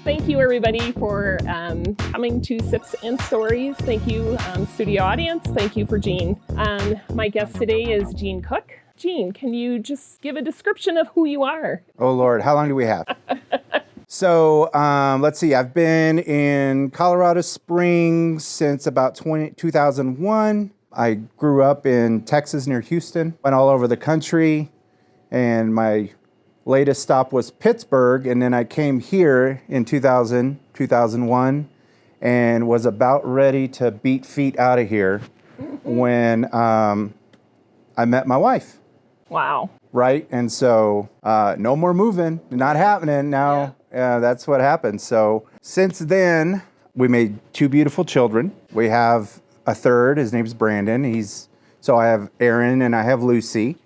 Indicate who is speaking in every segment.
Speaker 1: Thank you, everybody, for coming to Sips and Stories. Thank you, studio audience. Thank you for Jean. My guest today is Jean Cook. Jean, can you just give a description of who you are?
Speaker 2: Oh, Lord, how long do we have? So, let's see. I've been in Colorado Springs since about 2001. I grew up in Texas near Houston, went all over the country, and my latest stop was Pittsburgh, and then I came here in 2001, and was about ready to beat feet out of here when I met my wife.
Speaker 1: Wow.
Speaker 2: Right? And so no more moving, not happening now. Yeah. That's what happened. So since then, we made 2 beautiful children. We have a third. His name's Brandon. So I have Aaron and I have Lucy,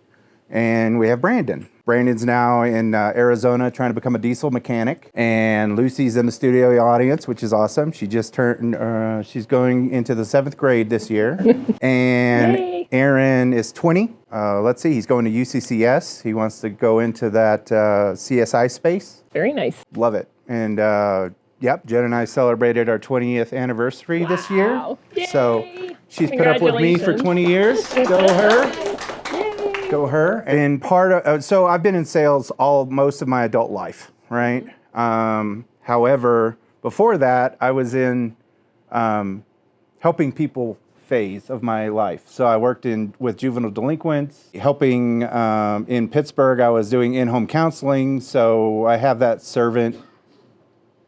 Speaker 2: and we have Brandon. Brandon's now in Arizona trying to become a diesel mechanic, and Lucy's in the studio audience, which is awesome. She just turned, she's going into the 7th grade this year. And
Speaker 1: Yay.
Speaker 2: Aaron is 20. Let's see, he's going to UCCS. He wants to go into that CSI space.
Speaker 1: Very nice.
Speaker 2: Love it. And yep, Jen and I celebrated our 20th anniversary this year.
Speaker 1: Yay.
Speaker 2: So she's put up with me for 20 years. Go her. Go her. And part of, so I've been in sales most of my adult life, right? However, before that, I was in helping people phase of my life. So I worked with juvenile delinquents, helping in Pittsburgh. I was doing in-home counseling. So I have that servant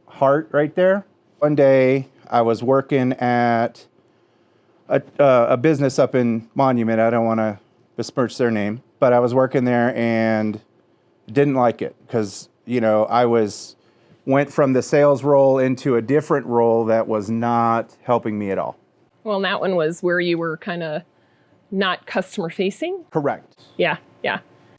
Speaker 2: heart right there. One day I was working at a business up in Monument. I don't want to besmirch their name, but I was working there and didn't like it because, I went from the sales role into a different role that was not helping me at all.
Speaker 1: Well, that one was where you were kind of not customer facing.
Speaker 2: Correct.
Speaker 1: Yeah.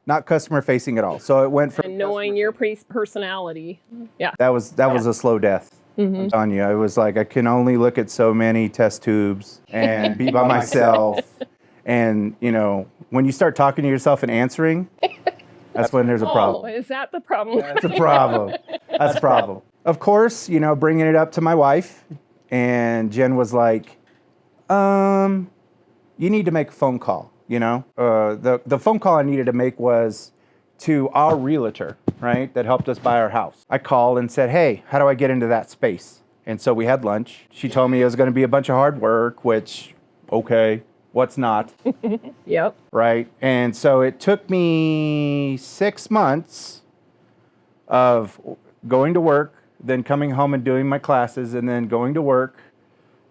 Speaker 2: Not customer facing at all. So it went from
Speaker 1: And knowing your personality. Yeah.
Speaker 2: that was a slow death. Mm-hmm. I'm telling you, I was like, I can only look at so many test tubes and be by myself. And, when you start talking to yourself and answering, that's when there's a problem.
Speaker 1: Oh, is that the problem?
Speaker 2: That's a problem. That's a problem. Of course, bringing it up to my wife, and Jen was like, you need to make a phone call, The phone call I needed to make was to our realtor, right, that helped us buy our house. I called and said, hey, how do I get into that space? And so we had lunch. She told me it was going to be a bunch of hard work, which, okay. What's not?
Speaker 1: Yep.
Speaker 2: Right? And so it took me 6 months of going to work, then coming home and doing my classes, and then going to work.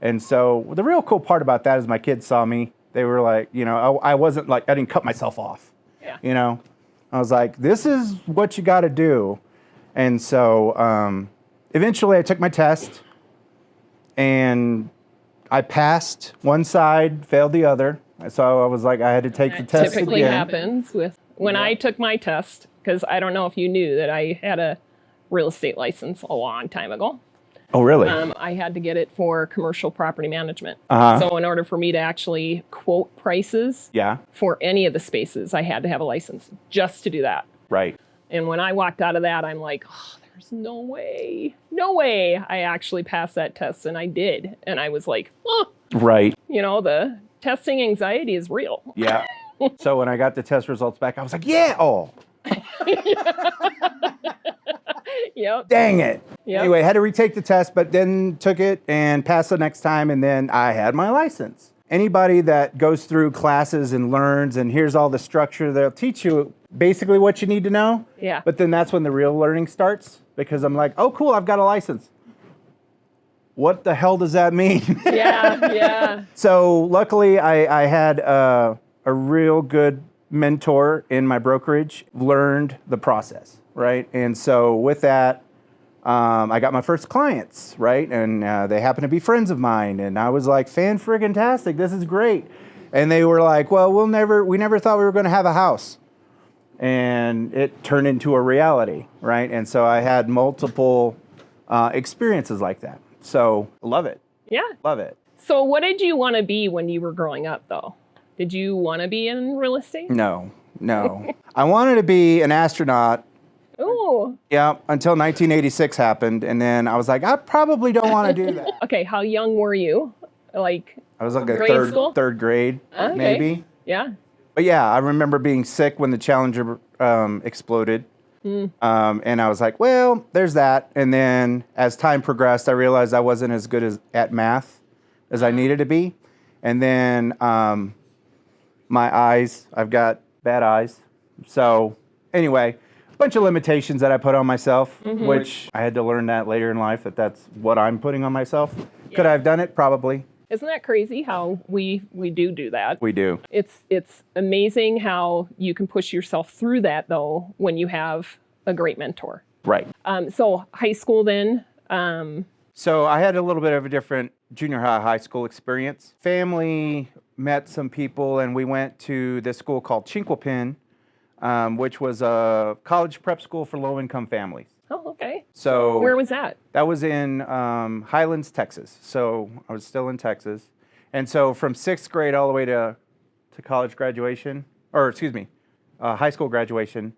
Speaker 2: And so the real cool part about that is my kids saw me. They were like, I wasn't like, I didn't cut myself off.
Speaker 1: Yeah.
Speaker 2: I was like, this is what you got to do. And so eventually I took my test, and I passed one side, failed the other. So I was like, I had to take the test
Speaker 1: typically
Speaker 2: again.
Speaker 1: happens when I took my test, because I don't know if you knew that I had a real estate license a long time ago.
Speaker 2: Oh, really?
Speaker 1: I had to get it for commercial property management.
Speaker 2: Uh-huh.
Speaker 1: So in order for me to actually quote prices for any of the spaces, I had to have a license just to do that.
Speaker 2: Right.
Speaker 1: And when I walked out of that, I'm like, there's no way I actually passed that test. And I did. And I was like,
Speaker 2: right.
Speaker 1: The testing anxiety is real.
Speaker 2: Yeah. So when I got the test results back, I was like, yeah. Oh.
Speaker 1: Yep.
Speaker 2: Dang it.
Speaker 1: Yep.
Speaker 2: Anyway, had to retake the test, but then took it and passed the next time. And then I had my license. Anybody that goes through classes and learns, and here's all the structure, they'll teach you basically what you need to know.
Speaker 1: Yeah.
Speaker 2: But then that's when the real learning starts, because I'm like, oh, cool, I've got a license. What the hell does that mean?
Speaker 1: Yeah.
Speaker 2: So luckily, I had a real good mentor in my brokerage, learned the process, right? And so with that, I got my first clients, right? And they happened to be friends of mine. And I was like, fan-friggin-tastic, this is great. And they were like, well, we never thought we were going to have a house. And it turned into a reality, right? And so I had multiple experiences like that. So love it.
Speaker 1: Yeah.
Speaker 2: Love it.
Speaker 1: So what did you want to be when you were growing up, though? Did you want to be in real estate?
Speaker 2: No. I wanted to be an astronaut
Speaker 1: Oh.
Speaker 2: Yeah, until 1986 happened, and then I was like, I probably don't want to do that.
Speaker 1: Okay, how young were you? Like
Speaker 2: I was like a
Speaker 1: grade school?
Speaker 2: third grade,
Speaker 1: Okay.
Speaker 2: maybe.
Speaker 1: Yeah.
Speaker 2: But yeah, I remember being sick when the Challenger exploded. And I was like, well, there's that. And then as time progressed, I realized I wasn't as good at math as I needed to be. And then my eyes, I've got bad eyes. So anyway, a bunch of limitations that I put on myself, which I had to learn that later in life, that's what I'm putting on myself. Yeah. Could I have done it? Probably.
Speaker 1: Isn't that crazy how we do that?
Speaker 2: We do.
Speaker 1: It's amazing how you can push yourself through that, though, when you have a great mentor.
Speaker 2: Right.
Speaker 1: So high school then?
Speaker 2: So I had a little bit of a different junior high school experience. Family met some people, and we went to this school called Chinquapin, which was a college prep school for low-income families.
Speaker 1: Oh, okay.
Speaker 2: So
Speaker 1: where was that?
Speaker 2: That was in Highlands, Texas. So I was still in Texas. And so from 6th grade all the way to college graduation, or excuse me, high school graduation,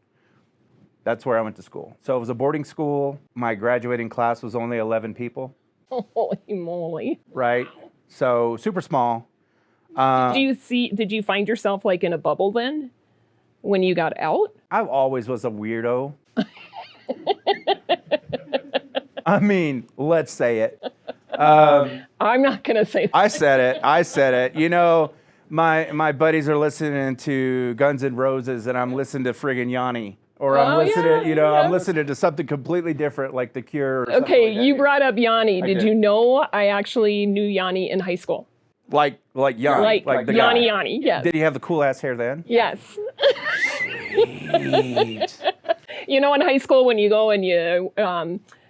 Speaker 2: that's where I went to school. So it was a boarding school. My graduating class was only 11 people.
Speaker 1: Holy moly.
Speaker 2: Right? So super small.
Speaker 1: Did you find yourself like in a bubble then when you got out?
Speaker 2: I always was a weirdo. I mean, let's say it.
Speaker 1: I'm not going to say that.
Speaker 2: I said it. You know, my buddies are listening to Guns N' Roses, and I'm listening to friggin' Yanni. Or I'm listening, I'm listening to something completely different, like The Cure. Or
Speaker 1: okay,
Speaker 2: like
Speaker 1: you brought up Yanni. Did you know I actually knew Yanni in high school?
Speaker 2: Like Yanni?
Speaker 1: Like
Speaker 2: the
Speaker 1: Yanni,
Speaker 2: guy.
Speaker 1: Yanni, yes.
Speaker 2: Did he have the cool ass hair then?
Speaker 1: Yes.
Speaker 2: Sweet.
Speaker 1: You know, in high school when you go and you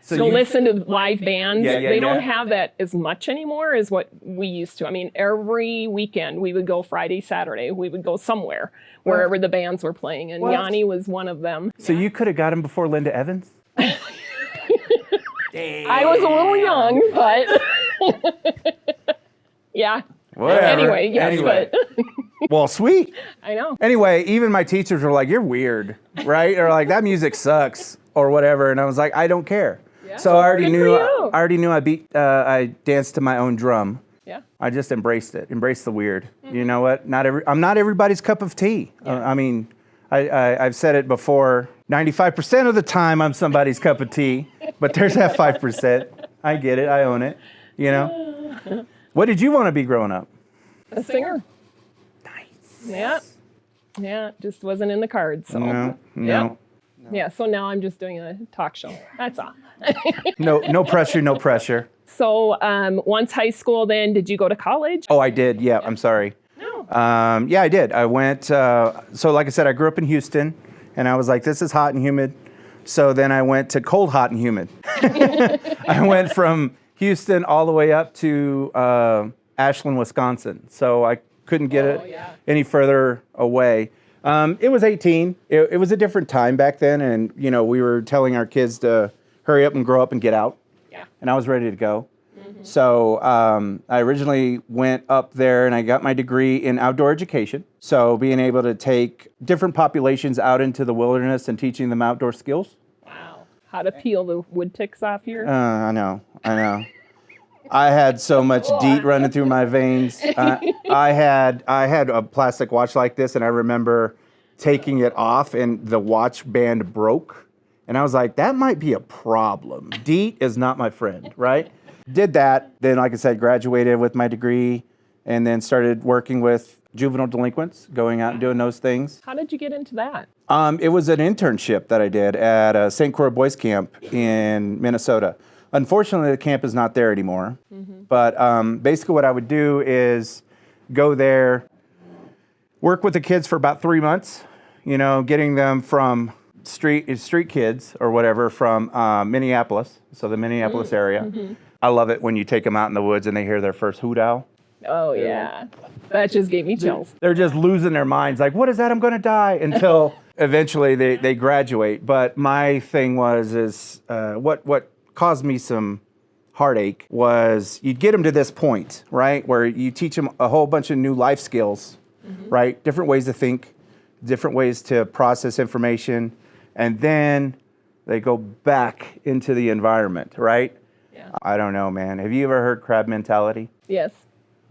Speaker 1: listen to live bands, they don't have that as much anymore as what we used to. I mean, every weekend we would go Friday, Saturday. We would go somewhere, wherever the bands were playing, and Yanni was one of them.
Speaker 2: So you could have got him before Linda Evans?
Speaker 1: I was a little young, but yeah.
Speaker 2: Whatever.
Speaker 1: Anyway, yes, but...
Speaker 2: Well, sweet.
Speaker 1: I know.
Speaker 2: Anyway, even my teachers were like, you're weird, right? Or like, that music sucks, or whatever. And I was like, I don't care. Yeah. So I already knew I danced to my own drum.
Speaker 1: Yeah.
Speaker 2: I just embraced the weird. You know what? I'm not everybody's cup of tea. I mean, I've said it before, 95% of the time I'm somebody's cup of tea, but there's that 5%. I get it, I own it, you know? What did you want to be growing up?
Speaker 1: A singer.
Speaker 2: Nice.
Speaker 1: Yeah, just wasn't in the cards. So.
Speaker 2: No.
Speaker 1: Yeah, so now I'm just doing a talk show. That's all.
Speaker 2: No pressure.
Speaker 1: So once high school, then did you go to college?
Speaker 2: Oh, I did. Yeah, I'm sorry.
Speaker 1: No.
Speaker 2: Yeah, I did. I went, so like I said, I grew up in Houston, and I was like, this is hot and humid. So then I went to cold, hot, and humid. I went from Houston all the way up to Ashland, Wisconsin. So I couldn't get any further away. It was 18. It was a different time back then, and we were telling our kids to hurry up and grow up and get out. Yeah. And I was ready to go. Mm-hmm. So I originally went up there and I got my degree in outdoor education. So being able to take different populations out into the wilderness and teaching them outdoor skills.
Speaker 1: Wow. How to peel the wood ticks off here.
Speaker 2: I know. I had so much DEET running through my veins. I had a plastic watch like this, and I remember taking it off, and the watch band broke. And I was like, that might be a problem. DEET is not my friend, right? Did that. Then, like I said, graduated with my degree, and then started working with juvenile delinquents, going out and doing those things.
Speaker 1: How did you get into that?
Speaker 2: It was an internship that I did at a St. Croix Boys Camp in Minnesota. Unfortunately, the camp is not there anymore. Mm-hmm. But basically what I would do is go there, work with the kids for about 3 months, getting them from street kids or whatever from Minneapolis, so the Minneapolis area. Mm-hmm. I love it when you take them out in the woods and they hear their first hoot owl.
Speaker 1: Oh, yeah. That just gave me chills.
Speaker 2: They're just losing their minds. Like, what is that? I'm going to die. Until eventually they graduate. But my thing was what caused me some heartache was you'd get them to this point, right, where you teach them a whole bunch of new life skills, right? Different ways to think, different ways to process information. And then They go back into the environment, right?
Speaker 1: Yeah.
Speaker 2: I don't know, man. Have you ever heard crab mentality?
Speaker 1: Yes.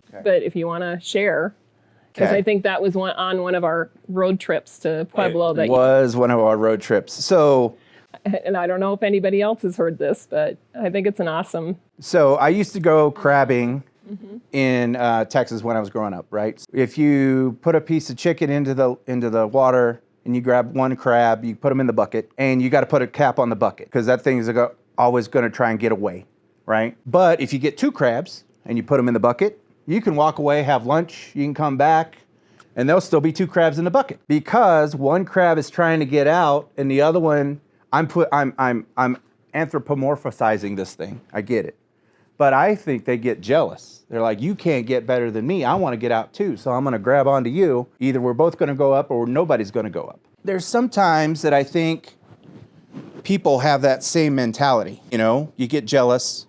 Speaker 1: Okay. But if you want to share, because I think that was on one of our road trips to Pueblo.
Speaker 2: It was one of our road trips. So,
Speaker 1: and I don't know if anybody else has heard this, but I think it's an awesome.
Speaker 2: So I used to go crabbing in Texas when I was growing up, right? If you put a piece of chicken into the water and you grab one crab, you put them in the bucket, and you got to put a cap on the bucket because that thing is always going to try and get away, right? But if you get two crabs and you put them in the bucket, you can walk away, have lunch, you can come back, and there'll still be two crabs in the bucket because one crab is trying to get out and the other one, I'm anthropomorphizing this thing. I get it. But I think they get jealous. They're like, you can't get better than me. I want to get out too. So I'm going to grab onto you. Either we're both going to go up or nobody's going to go up. There's some times that I think people have that same mentality. You know, you get jealous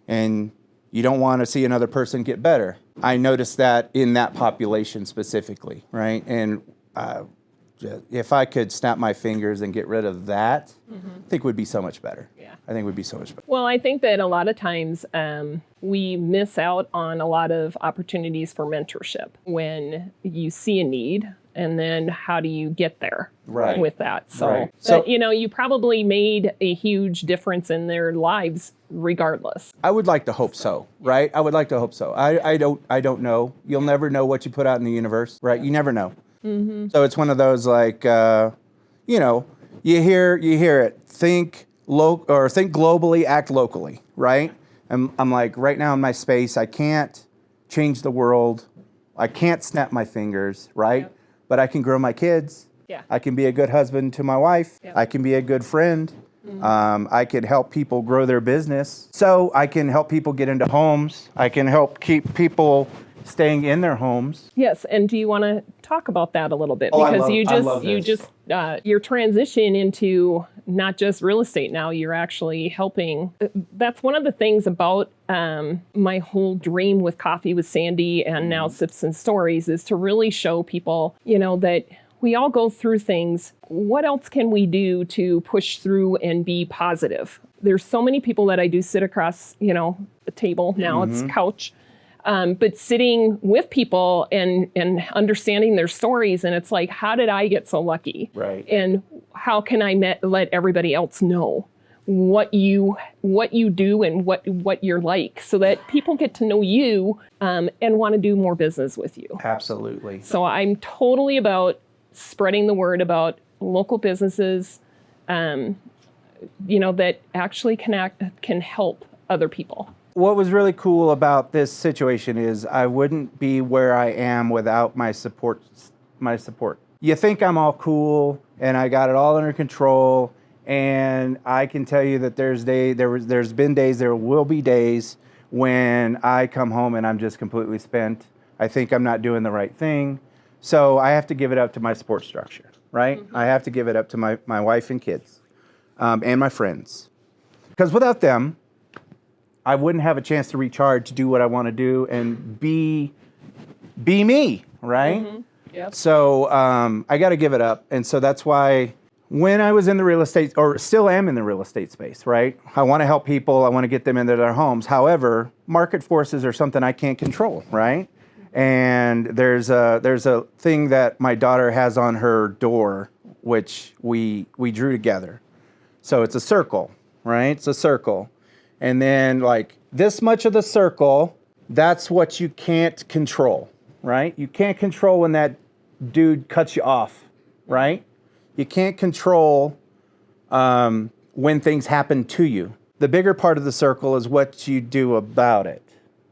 Speaker 2: and you don't want to see another person get better. I noticed that in that population specifically, right? And if I could snap my fingers and get rid of that, I think it would be so much better. Yeah. I think it would be so much better.
Speaker 1: Well, I think that a lot of times we miss out on a lot of opportunities for mentorship when you see a need, and then how do you get there with that? So, but, you know, you probably made a huge difference in their lives regardless.
Speaker 2: I would like to hope so, right? I would like to hope so. I don't know. You'll never know what you put out in the universe, right? You never know. So it's one of those like, you know, you hear it. Think globally, act locally, right? I'm like, right now in my space, I can't change the world. I can't snap my fingers, right? Yep. But I can grow my kids. Yeah. I can be a good husband to my wife. Yep. I can be a good friend. I can help people grow their business. So I can help people get into homes. I can help keep people staying in their homes.
Speaker 1: Yes, and do you want to talk about that a little bit? Because your transition into not just real estate now, you're actually helping. That's one of the things about my whole dream with Coffee with Sandy and now Sips and Stories is to really show people, you know, that we all go through things. What else can we do to push through and be positive? There's so many people that I do sit across, you know, the table now, it's couch. But sitting with people and understanding their stories, and it's like, how did I get so lucky? Right. And how can I let everybody else know what you do and what you're like, so that people get to know you and want to do more business with you.
Speaker 2: Absolutely.
Speaker 1: So I'm totally about spreading the word about local businesses, you know, that actually can help other people.
Speaker 2: What was really cool about this situation is I wouldn't be where I am without my support. You think I'm all cool and I got it all under control, and I can tell you that there's been days, there will be days when I come home and I'm just completely spent. I think I'm not doing the right thing. So I have to give it up to my support structure, right? I have to give it up to my wife and kids and my friends. Because without them, I wouldn't have a chance to recharge, to do what I want to do, and be me, right? Yep. So I got to give it up. And so that's why when I was in the real estate, or still am in the real estate space, right? I want to help people. I want to get them into their homes. However, market forces are something I can't control, right? And there's a thing that my daughter has on her door, which we drew together. So it's a circle, right? It's a circle. And then like this much of the circle, that's what you can't control, right? You can't control when that dude cuts you off, right? You can't control when things happen to you. The bigger part of the circle is what you do about it,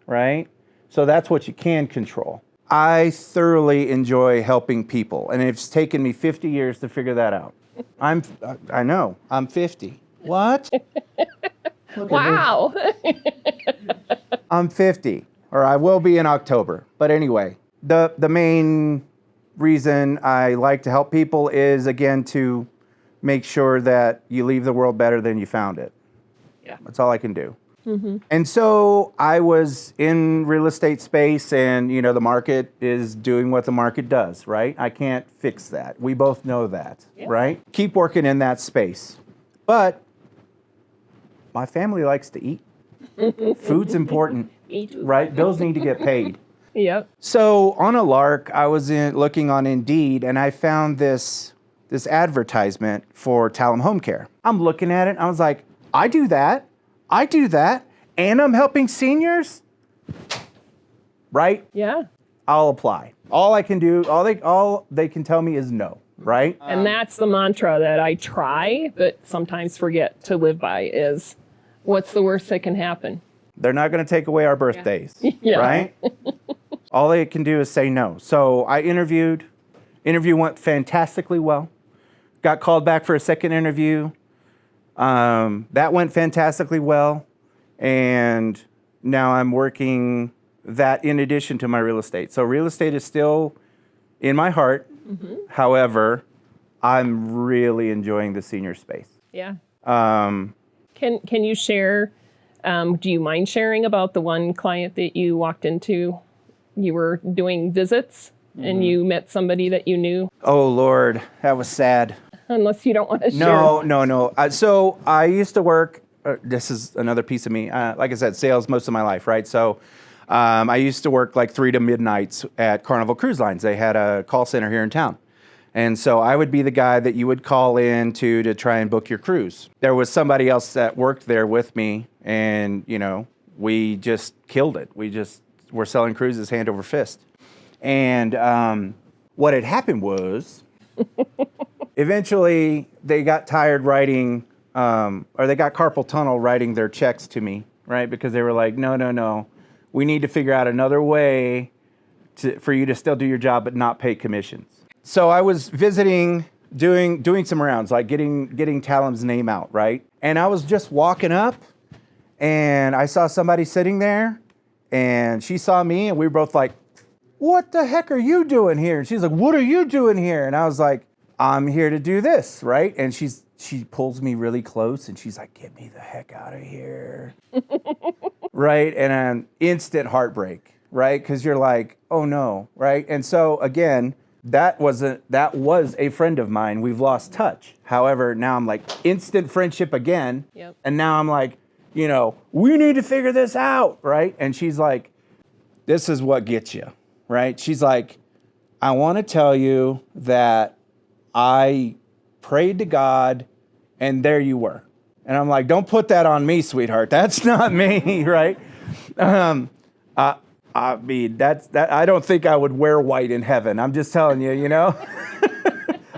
Speaker 2: right? So that's what you can control. I thoroughly enjoy helping people, and it's taken me 50 years to figure that out. I know, I'm 50. What?
Speaker 1: Wow.
Speaker 2: I'm 50, or I will be in October. But anyway, the main reason I like to help people is, again, to make sure that you leave the world better than you found it. Yeah. That's all I can do. And so I was in real estate space, and you know, the market is doing what the market does, right? I can't fix that. We both know that, right? Keep working in that space. But my family likes to eat. Food's important, right? Bills need to get paid.
Speaker 1: Yep.
Speaker 2: So on a lark, I was looking on Indeed, and I found this advertisement for Talem Home Care. I'm looking at it, and I was like, I do that, and I'm helping seniors, right?
Speaker 1: Yeah.
Speaker 2: I'll apply. All I can do, all they can tell me is no, right?
Speaker 1: And that's the mantra that I try, but sometimes forget to live by is, what's the worst that can happen?
Speaker 2: They're not going to take away our birthdays,
Speaker 1: Yeah.
Speaker 2: right? All they can do is say no. So I interviewed. Interview went fantastically well. Got called back for a second interview. That went fantastically well. And now I'm working that in addition to my real estate. So real estate is still in my heart. Mm-hmm. However, I'm really enjoying the senior space.
Speaker 1: Yeah. Can you share, do you mind sharing about the one client that you walked into? You were doing visits and you met somebody that you knew?
Speaker 2: Oh, Lord, that was sad.
Speaker 1: Unless you don't want to share.
Speaker 2: No. So I used to work, this is another piece of me, like I said, sales most of my life, right? So I used to work like 3 to midnights at Carnival Cruise Lines. They had a call center here in town. And so I would be the guy that you would call in to try and book your cruise. There was somebody else that worked there with me, and, we just killed it. We're selling cruises hand over fist. And what had happened was, eventually they got tired writing, or they got carpal tunnel writing their checks to me, right? Because they were like, no, we need to figure out another way for you to still do your job but not pay commissions. So I was visiting, doing some rounds, like getting Talem's name out, right? And I was just walking up, and I saw somebody sitting there, and she saw me, and we were both like, what the heck are you doing here? And she's like, what are you doing here? And I was like, I'm here to do this, right? And she pulls me really close, and she's like, get me the heck out of here. Right? And an instant heartbreak, right? Because you're like, oh no, right? And so again, that was a friend of mine. We've lost touch. However, now I'm like instant friendship again.
Speaker 1: Yep.
Speaker 2: And now I'm like, we need to figure this out, right? And she's like, this is what gets you, right? She's like, I want to tell you that I prayed to God, and there you were. And I'm like, don't put that on me, sweetheart. That's not me, right? I mean, that I don't think I would wear white in heaven. I'm just telling you,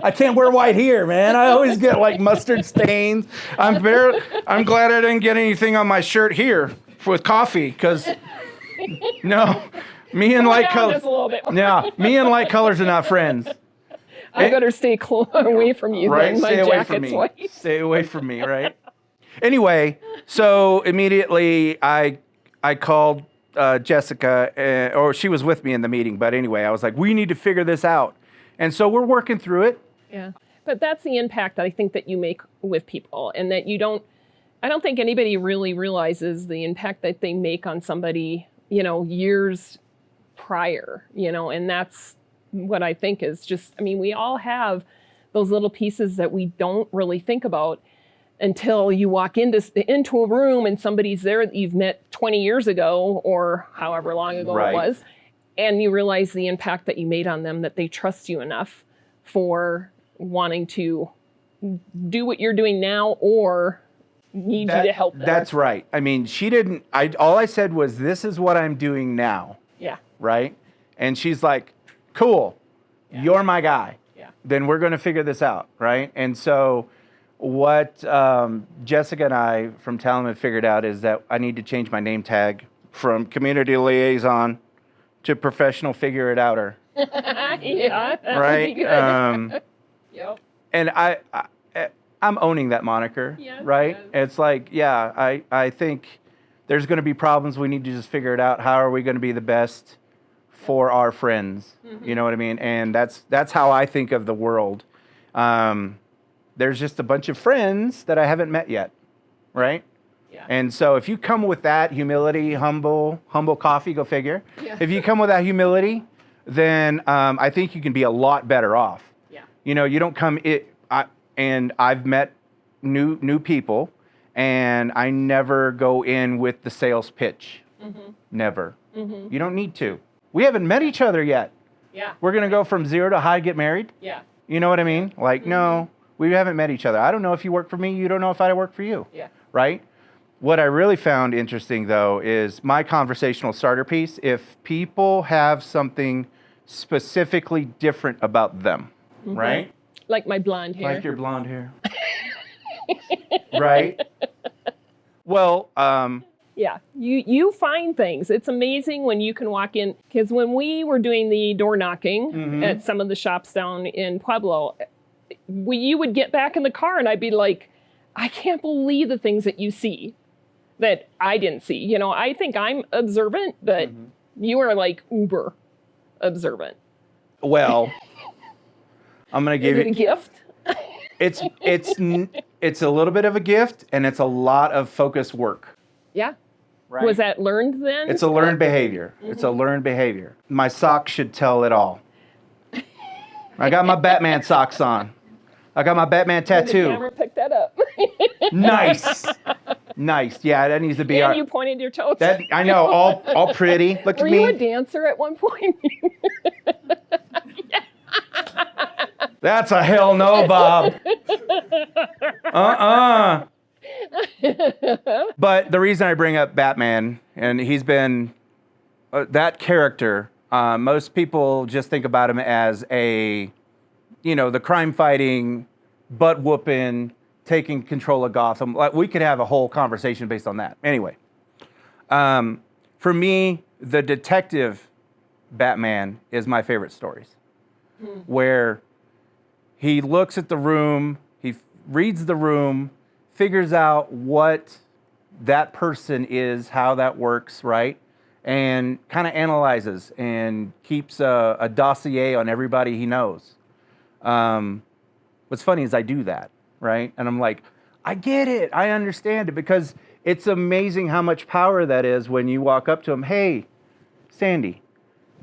Speaker 2: I can't wear white here, man. I always get like mustard stains. I'm glad I didn't get anything on my shirt here with coffee, because me and light colors. Yeah, me and light colors are not friends.
Speaker 1: I better stay away from you,
Speaker 2: right?
Speaker 1: Then. My jacket's white.
Speaker 2: Stay away from me, right? Anyway, so immediately I called Jessica, or she was with me in the meeting, but anyway, I was like, we need to figure this out. And so we're working through it.
Speaker 1: Yeah. But that's the impact I think that you make with people, and that I don't think anybody really realizes the impact that they make on somebody, years prior, and that's what I think is just, we all have those little pieces that we don't really think about until you walk into a room and somebody's there that you've met 20 years ago or however long ago
Speaker 2: right.
Speaker 1: It was, and you realize the impact that you made on them, that they trust you enough for wanting to do what you're doing now or need you to help them.
Speaker 2: That's right. She didn't, all I said was, this is what I'm doing now.
Speaker 1: Yeah.
Speaker 2: Right? And she's like, cool, you're my guy.
Speaker 1: Yeah.
Speaker 2: Then we're going to figure this out, right? And so what Jessica and I from Talem have figured out is that I need to change my name tag from community liaison to professional figure it outer.
Speaker 1: Yeah.
Speaker 2: Right?
Speaker 1: Yep.
Speaker 2: And I'm owning that moniker,
Speaker 1: yes,
Speaker 2: right?
Speaker 1: Yes.
Speaker 2: It's like, I think there's going to be problems. We need to just figure it out. How are we going to be the best for our friends? Mm-hmm. You know what I mean? And that's how I think of the world. There's just a bunch of friends that I haven't met yet, right?
Speaker 1: Yeah.
Speaker 2: And so if you come with that humility, humble coffee, go figure.
Speaker 1: Yeah.
Speaker 2: If you come with that humility, then I think you can be a lot better off.
Speaker 1: Yeah.
Speaker 2: You don't come and I've met new people, and I never go in with the sales pitch. Never. You don't need to. We haven't met each other yet.
Speaker 1: Yeah.
Speaker 2: We're going to go from 0 to hi, get married.
Speaker 1: Yeah.
Speaker 2: You know what I mean? Like, no, we haven't met each other. I don't know if you work for me. You don't know if I work for you.
Speaker 1: Yeah.
Speaker 2: Right? What I really found interesting, though, is my conversational starter piece. If people have something specifically different about them, right?
Speaker 1: Like my blonde hair.
Speaker 2: Like your blonde hair. Right? Well,
Speaker 1: yeah, you find things. It's amazing when you can walk in, because when we were doing the door knocking at some of the shops down in Pueblo, you would get back in the car and I'd be like, I can't believe the things that you see that I didn't see. You know, I think I'm observant, but you are like uber observant.
Speaker 2: well, I'm going to give
Speaker 1: Is it
Speaker 2: you
Speaker 1: a gift?
Speaker 2: It's a little bit of a gift, and it's a lot of focused work.
Speaker 1: Yeah.
Speaker 2: Right?
Speaker 1: Was that learned then?
Speaker 2: It's a learned behavior. It's a learned behavior. My socks should tell it all. I got my Batman socks on. I got my Batman tattoo.
Speaker 1: The camera picked that up.
Speaker 2: Nice. Nice. Yeah, that needs to be
Speaker 1: And you pointed your toes.
Speaker 2: That I know, all pretty. Look
Speaker 1: Were
Speaker 2: at me.
Speaker 1: you a dancer at one point?
Speaker 2: That's a hell no, Bob. But the reason I bring up Batman, and he's been that character, most people just think about him as the crime fighting, butt whooping, taking control of Gotham. Like, we could have a whole conversation based on that. Anyway, for me, the detective Batman is my favorite stories, where he looks at the room, he reads the room, figures out what that person is, how that works, right? And kind of analyzes and keeps a dossier on everybody he knows. What's funny is I do that, right? And I'm like, I get it, I understand it, because it's amazing how much power that is when you walk up to them, hey, Sandy,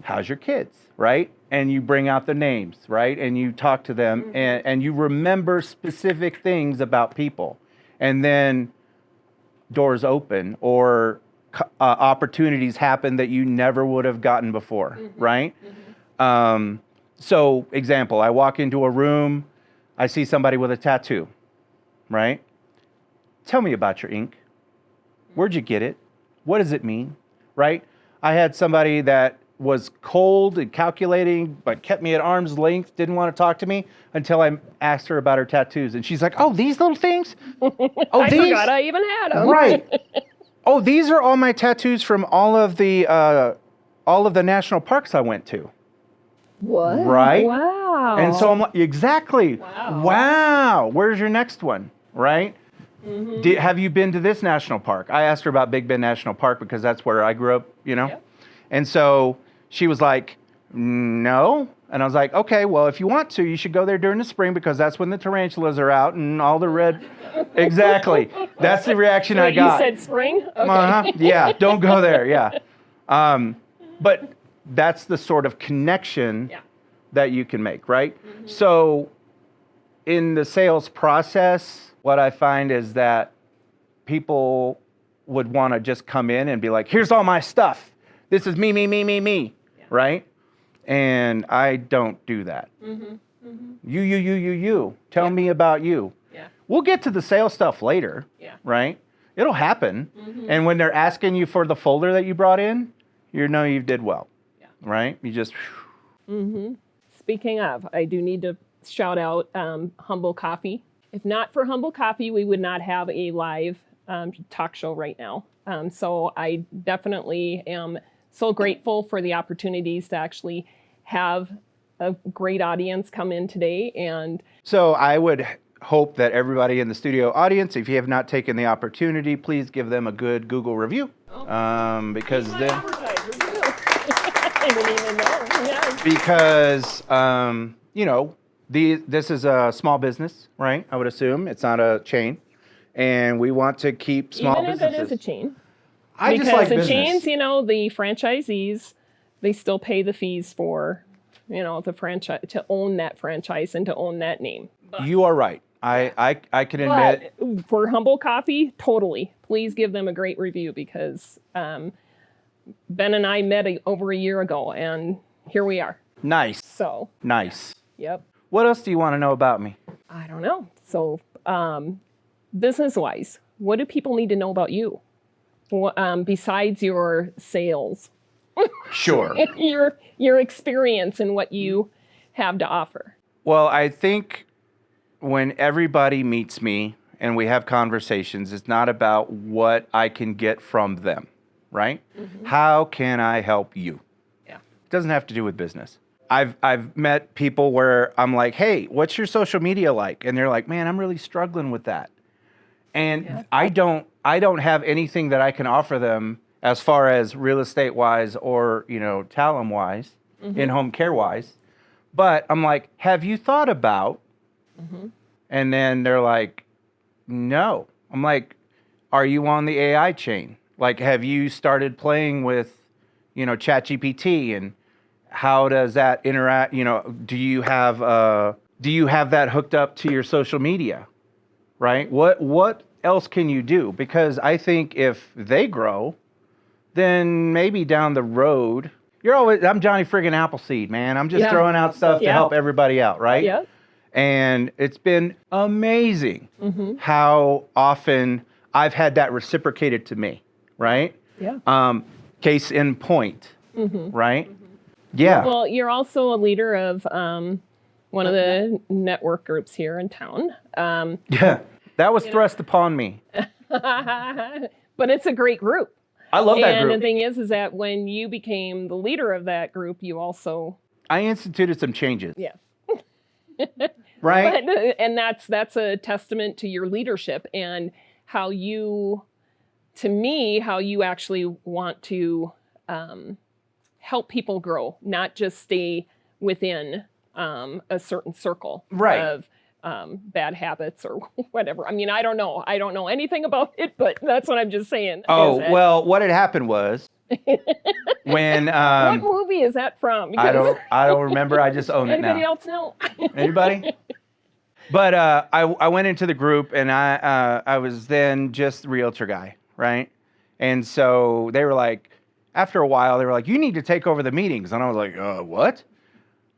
Speaker 2: how's your kids, right? And you bring out the names, right? And you talk to them, and you remember specific things about people. And then doors open, or opportunities happen that you never would have gotten before, right? So, example, I walk into a room, I see somebody with a tattoo, right? Tell me about your ink. Where'd you get it? What does it mean, right? I had somebody that was cold and calculating, but kept me at arm's length, didn't want to talk to me until I asked her about her tattoos. And she's like, oh, these little things? Oh,
Speaker 1: I forgot I even had them.
Speaker 2: Right. Oh, these are all my tattoos from all of the national parks I went to.
Speaker 1: What?
Speaker 2: Right?
Speaker 1: Wow.
Speaker 2: And so I'm like, exactly.
Speaker 1: Wow.
Speaker 2: Where's your next one? Right? Have you been to this national park? I asked her about Big Bend National Park because that's where I grew up,
Speaker 1: Yep.
Speaker 2: And so she was like, no. And I was like, okay, well, if you want to, you should go there during the spring, because that's when the tarantulas are out and all the red. Exactly. That's the reaction I got.
Speaker 1: You said spring? Okay.
Speaker 2: Yeah, don't go there. Yeah. But that's the sort of connection that you can make, right? So in the sales process, what I find is that people would want to just come in and be like, here's all my stuff. This is me, right? And I don't do that. You. Tell me about you. Yeah. We'll get to the sales stuff later, right? It'll happen. And when they're asking you for the folder that you brought in, you know you did well, right? You just...
Speaker 1: Speaking of, I do need to shout out Humble Coffee. If not for Humble Coffee, we would not have a live talk show right now. So I definitely am so grateful for the opportunities to actually have a great audience come in today. And
Speaker 2: so I would hope that everybody in the studio audience, if you have not taken the opportunity, please give them a good Google review. Because then... I didn't even know. Yes. Because, this is a small business, right? I would assume. It's not a chain. And we want to keep small businesses.
Speaker 1: Even if it is a chain.
Speaker 2: Because
Speaker 1: the chains, the franchisees, they still pay the fees for, the franchise, to own that franchise and to own that name.
Speaker 2: You are right. I can admit.
Speaker 1: But for Humble Coffee, totally. Please give them a great review because Ben and I met over a year ago, and here we are.
Speaker 2: Nice.
Speaker 1: So.
Speaker 2: Nice.
Speaker 1: Yep.
Speaker 2: What else do you want to know about me?
Speaker 1: I don't know. So, business-wise, what do people need to know about you? Besides your sales?
Speaker 2: Sure.
Speaker 1: your experience and what you have to offer.
Speaker 2: Well, I think when everybody meets me and we have conversations, it's not about what I can get from them, right? Mm-hmm. How can I help you?
Speaker 1: Yeah.
Speaker 2: It doesn't have to do with business. I've met people where I'm like, hey, what's your social media like? And they're like, man, I'm really struggling with that. And I don't have anything that I can offer them as far as real estate wise or, Talem wise, in-home care wise. But I'm like, have you thought about? And then they're like, no. I'm like, are you on the AI chain? Like, have you started playing with, ChatGPT, and how does that interact? Do you have that hooked up to your social media, right? What else can you do? Because I think if they grow, then maybe down the road, I'm Johnny friggin' Appleseed, man. I'm just throwing out stuff to help everybody out, right?
Speaker 1: Yeah.
Speaker 2: And it's been amazing how often I've had that reciprocated to me, right?
Speaker 1: Yeah.
Speaker 2: Case in point, right? Yeah.
Speaker 1: Well, you're also a leader of one of the network groups here in town.
Speaker 2: Yeah, that was thrust upon me.
Speaker 1: But it's a great group.
Speaker 2: I love that group.
Speaker 1: And the thing is that when you became the leader of that group, you also...
Speaker 2: I instituted some changes.
Speaker 1: Yes.
Speaker 2: Right?
Speaker 1: And that's a testament to your leadership and how you actually want to help people grow, not just stay within a certain circle of bad habits or whatever. I mean, I don't know anything about it, but that's what I'm just saying.
Speaker 2: Oh, well, what had happened was when
Speaker 1: what movie is that from?
Speaker 2: Because I don't remember. I just own it now.
Speaker 1: Anybody else know?
Speaker 2: Anybody? But I went into the group, and I was then just the realtor guy, right? And so they were like, after a while, they were like, you need to take over the meetings. And I was like, what?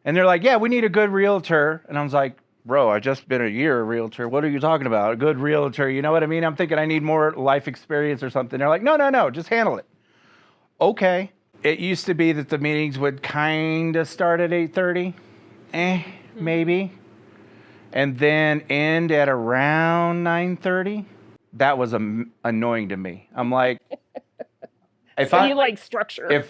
Speaker 2: And they're like, yeah, we need a good realtor. And I was like, bro, I just been a year a realtor. What are you talking about? A good realtor, you know what I mean? I'm thinking I need more life experience or something. They're like, no, just handle it. Okay. It used to be that the meetings would kind of start at 8:30, maybe, and then end at around 9:30. That was annoying to me. I'm like,
Speaker 1: you like structure.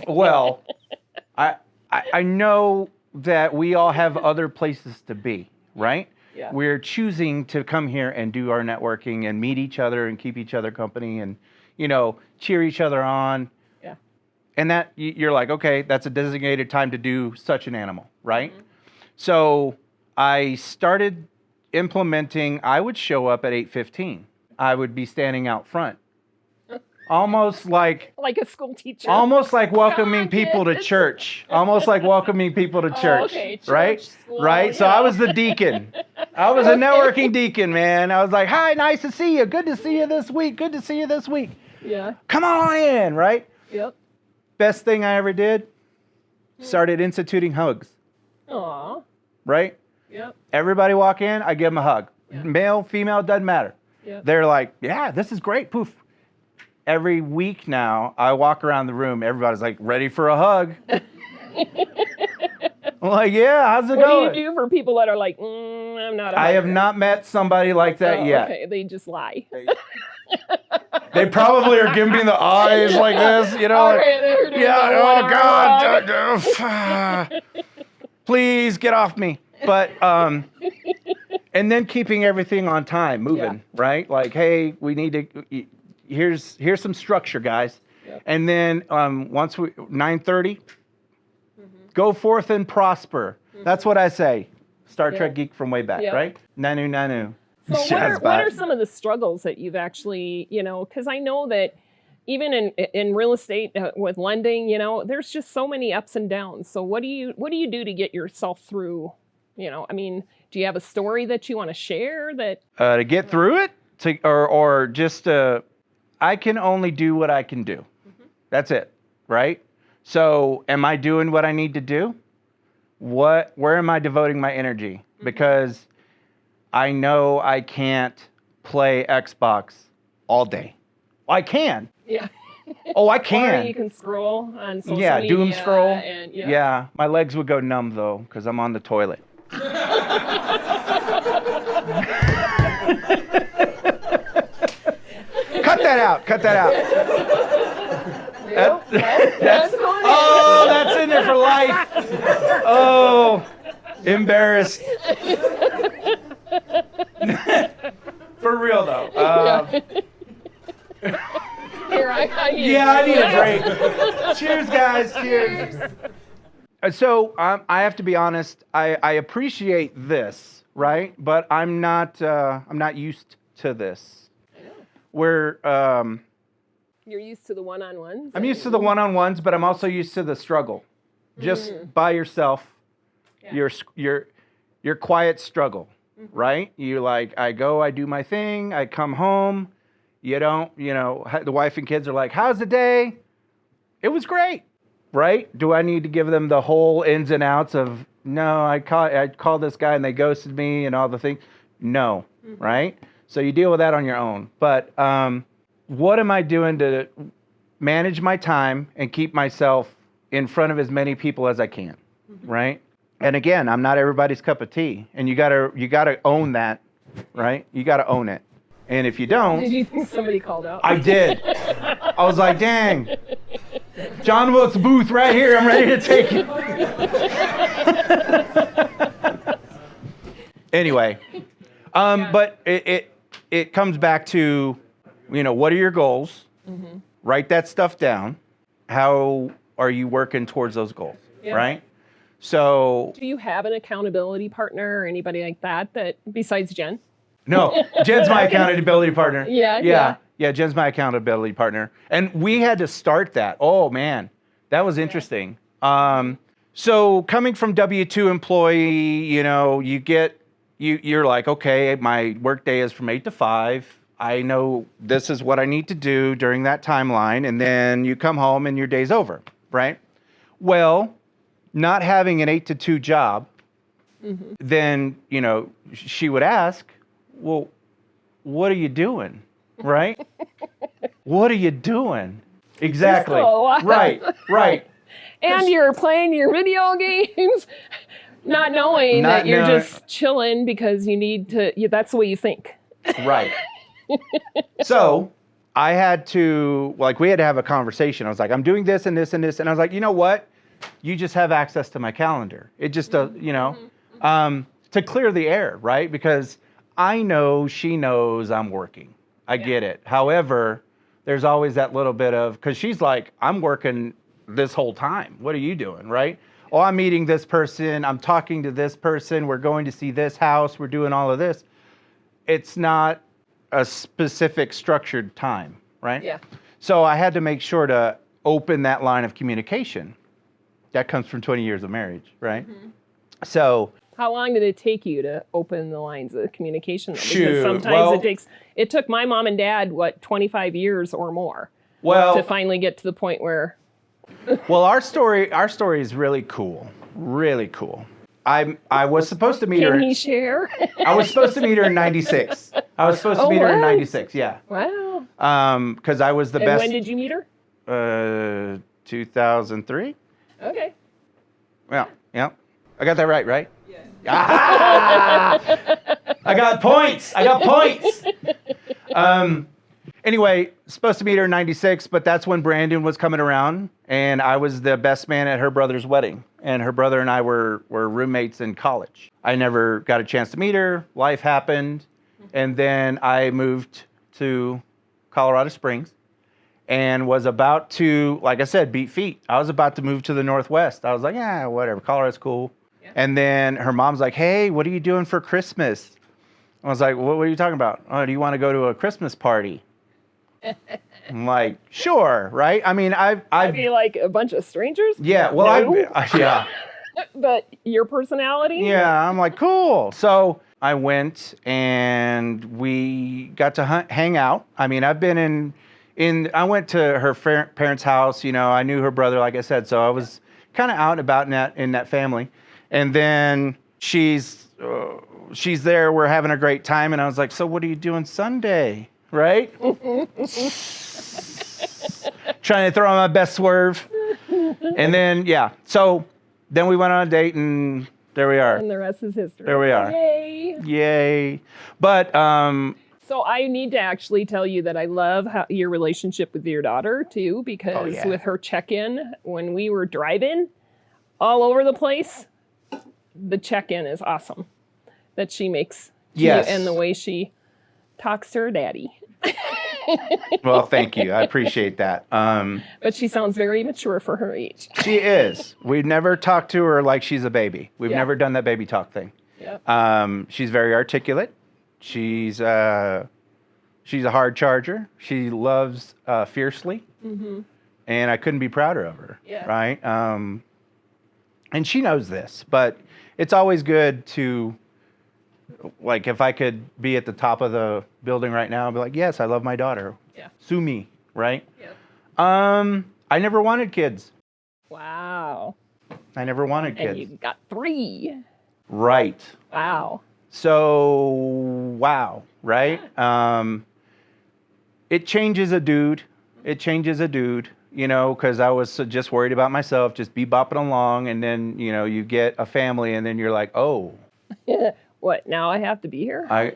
Speaker 2: I know that we all have other places to be, right?
Speaker 1: Yeah.
Speaker 2: We're choosing to come here and do our networking and meet each other and keep each other company and, cheer each other on.
Speaker 1: Yeah.
Speaker 2: And that you're like, okay, that's a designated time to do such an animal, right? So I started implementing, I would show up at 8:15. I would be standing out front. Almost like
Speaker 1: a school teacher.
Speaker 2: Almost like welcoming people to church. Almost like welcoming people to church.
Speaker 1: Okay. Church,
Speaker 2: right?
Speaker 1: school,
Speaker 2: right? So I was the deacon. I was a networking deacon, man. I was like, hi, nice to see you. Good to see you this week. Good to see you this week.
Speaker 1: Yeah.
Speaker 2: Come on in, right?
Speaker 1: Yep.
Speaker 2: Best thing I ever did, started instituting hugs.
Speaker 1: Aw.
Speaker 2: Right?
Speaker 1: Yep.
Speaker 2: Everybody walk in, I give them a hug.
Speaker 1: Yeah.
Speaker 2: Male, female, doesn't matter.
Speaker 1: Yep.
Speaker 2: They're like, yeah, this is great. Poof. Every week now, I walk around the room, everybody's like, ready for a hug. I'm like, yeah, how's it going?
Speaker 1: What do you do for people that are like, I'm not a hugger?
Speaker 2: I have not met somebody like that yet.
Speaker 1: Okay, they just lie.
Speaker 2: They probably are giving me the eyes like this,
Speaker 1: Okay,
Speaker 2: oh God, please get off me. But, and then keeping everything on time, moving, right? Like, hey, we need to... Here's some structure, guys. Yep. And then once 9:30, go forth and prosper. That's what I say. Star Trek geek from way back, right? Nanu.
Speaker 1: So what are some of the struggles that you've actually, because I know that even in real estate with lending, there's just so many ups and downs. So what do you do to get yourself through, Do you have a story that you want to share that?
Speaker 2: To get through it, or just I can only do what I can do. Mm-hmm. That's it, right? So am I doing what I need to do? Where am I devoting my energy? Mm-hmm. Because I know I can't play Xbox all day. I can.
Speaker 1: Yeah.
Speaker 2: Oh, I can.
Speaker 1: Or you can scroll on social media.
Speaker 2: Doom scroll.
Speaker 1: And,
Speaker 2: yeah, my legs would go numb though, because I'm on the toilet. Cut that out. Oh, that's in there for life. Oh, embarrassed. For real though.
Speaker 1: Here, I
Speaker 2: need a drink. Cheers, guys. Cheers. So I have to be honest. I appreciate this, right? But I'm not used to this.
Speaker 1: I know.
Speaker 2: Where
Speaker 1: you're used to the one-on-ones.
Speaker 2: I'm used to the one-on-ones, but I'm also used to the struggle. Just by yourself, your quiet struggle, right? You I go, I do my thing, I come home. You don't, the wife and kids are like, how's the day? It was great, right? Do I need to give them the whole ins and outs of, no, I called this guy and they ghosted me and all the things? No, right? So you deal with that on your own. But what am I doing to manage my time and keep myself in front of as many people as I can, right? And again, I'm not everybody's cup of tea, and you gotta own that, right? You gotta own it. And if you don't...
Speaker 1: Did you think somebody called out?
Speaker 2: I did. I was like, dang. John Wilkes Booth right here. I'm ready to take it. Anyway. But it comes back to, what are your goals? Mm-hmm. Write that stuff down. How are you working towards those goals, right? So...
Speaker 1: Do you have an accountability partner or anybody like that besides Jen?
Speaker 2: No, Jen's my accountability partner.
Speaker 1: Yeah,
Speaker 2: Jen's my accountability partner. And we had to start that. Oh, man, that was interesting. So coming from W-2 employee, you're like, okay, my work day is from 8 to 5. I know this is what I need to do during that timeline. And then you come home and your day's over, right? Well, not having an 8 to 2 job, then, she would ask, well, what are you doing, right? What are you doing? Exactly. Right.
Speaker 1: And you're playing your video games, not knowing that you're just chilling because you need to, that's the way you think.
Speaker 2: Right. So I had to, we had to have a conversation. I was like, I'm doing this and this and this. And I was like, you know what? You just have access to my calendar. It just does, to clear the air, right? Because I know she knows I'm working. I get it. However, there's always that little bit of, because she's like, I'm working this whole time. What are you doing, right? Oh, I'm meeting this person. I'm talking to this person. We're going to see this house. We're doing all of this. It's not a specific structured time, right?
Speaker 1: Yeah.
Speaker 2: So I had to make sure to open that line of communication. That comes from 20 years of marriage, right? Mm-hmm. So...
Speaker 1: How long did it take you to open the lines of communication? Because sometimes it took my mom and dad, 25 years or more to finally get to the point where...
Speaker 2: Well, our story is really cool. Really cool. I was supposed to meet her...
Speaker 1: Can he share?
Speaker 2: I was supposed to meet her in 96. I was supposed to meet her in 96, yeah.
Speaker 1: Wow.
Speaker 2: Because I was the best...
Speaker 1: And when did you meet her?
Speaker 2: 2003.
Speaker 1: Okay.
Speaker 2: Yeah. I got that right? Yes. Ah! I got points. Anyway, supposed to meet her in 96, but that's when Brandon was coming around, and I was the best man at her brother's wedding. And her brother and I were roommates in college. I never got a chance to meet her. Life happened. And then I moved to Colorado Springs and was about to, like I said, beat feet. I was about to move to the Northwest. I was like, yeah, whatever. Colorado's cool. Yeah. And then her mom's like, hey, what are you doing for Christmas? I was like, what are you talking about? Oh, do you want to go to a Christmas party? I'm like, sure, right? I mean, I've
Speaker 1: be like a bunch of strangers?
Speaker 2: Yeah, well,
Speaker 1: no.
Speaker 2: yeah.
Speaker 1: But your personality?
Speaker 2: Yeah, I'm like, cool. So I went and we got to hang out. I mean, I've been I went to her parents' house. I knew her brother, like I said, so I was kind of out and about in that family. And then she's there. We're having a great time, and I was like, "So what are you doing Sunday?" Right? Trying to throw on my best swerve, and then so then we went on a date, and there we are.
Speaker 1: And the rest is history.
Speaker 2: There we are. Yay! But
Speaker 1: So I need to actually tell you that I love your relationship with your daughter too, because with her check-in when we were driving all over the place, the check-in is awesome that she makes.
Speaker 2: Yes.
Speaker 1: And the way she talks to her daddy.
Speaker 2: Well, thank you. I appreciate that.
Speaker 1: But she sounds very mature for her age.
Speaker 2: She is. We've never talked to her like she's a baby. We've never done that baby talk thing.
Speaker 1: Yep.
Speaker 2: She's very articulate. She's a hard charger. She loves fiercely. Mm-hmm. And I couldn't be prouder of her. Yeah. Right? And she knows this, but it's always good to, like, if I could be at the top of the building right now, I'd be like, yes, I love my daughter.
Speaker 1: Yeah.
Speaker 2: Sue me, right?
Speaker 1: Yep.
Speaker 2: I never wanted kids.
Speaker 1: Wow.
Speaker 2: I never wanted kids.
Speaker 1: And you got 3.
Speaker 2: Right.
Speaker 1: Wow.
Speaker 2: So, wow, right? It changes a dude. Because I was just worried about myself, just bebopping along, and then, you get a family, and then you're like, oh.
Speaker 1: What, now I have to be here?
Speaker 2: I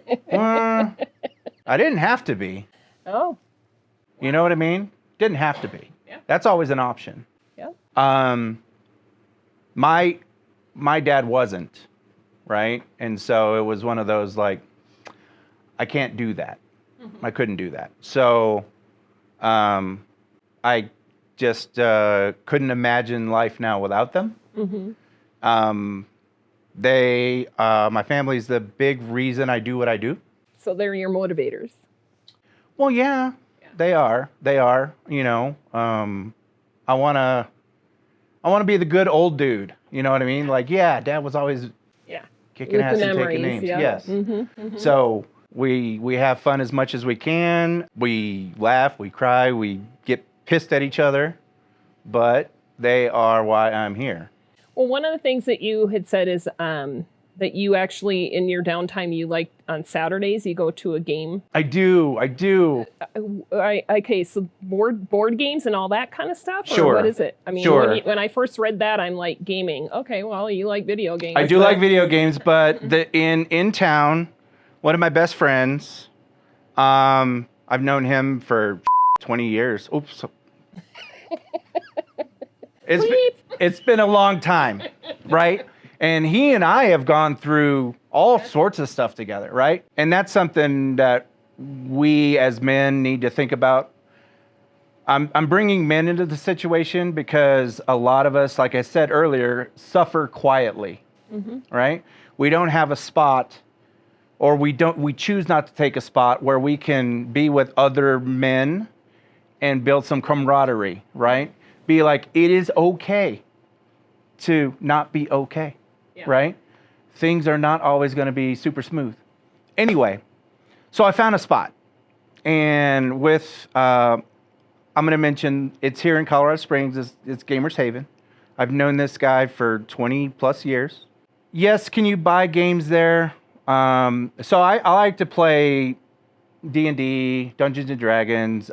Speaker 2: didn't have to be.
Speaker 1: Oh.
Speaker 2: You know what I mean? Didn't have to be.
Speaker 1: Yeah.
Speaker 2: That's always an option.
Speaker 1: Yeah.
Speaker 2: My dad wasn't, right? And so it was one of those, like, I can't do that. Mm-hmm. I couldn't do that. So I just couldn't imagine life now without them. Mm-hmm. My family's the big reason I do what I do.
Speaker 1: So they're your motivators.
Speaker 2: Well, yeah. They are. I want to be the good old dude. You know what I mean? Like, Dad was always kicking ass and taking names.
Speaker 1: Yeah.
Speaker 2: Yes. Mm-hmm, mm-hmm. So we have fun as much as we can. We laugh, we cry, we get pissed at each other, but they are why I'm here.
Speaker 1: Well, one of the things that you had said is that you actually, in your downtime, you like on Saturdays, you go to a game.
Speaker 2: I do.
Speaker 1: Okay, so board games and all that kind of stuff?
Speaker 2: Sure.
Speaker 1: Or what is it? I mean,
Speaker 2: sure.
Speaker 1: When I first read that, I'm like, gaming. Okay, well, you like video games.
Speaker 2: I do like video games, but in town, one of my best friends, I've known him for 20 years. Oops. It's been a long time, right? And he and I have gone through all sorts of stuff together, right? And that's something that we as men need to think about. I'm bringing men into the situation because a lot of us, like I said earlier, suffer quietly, right? We don't have a spot, or we choose not to take a spot where we can be with other men and build some camaraderie, right? Be like, it is okay to not be okay, right? Things are not always going to be super smooth. Anyway, so I found a spot. And I'm going to mention, it's here in Colorado Springs. It's Gamers Haven. I've known this guy for 20 plus years. Yes, can you buy games there? So I like to play D&D, Dungeons and Dragons.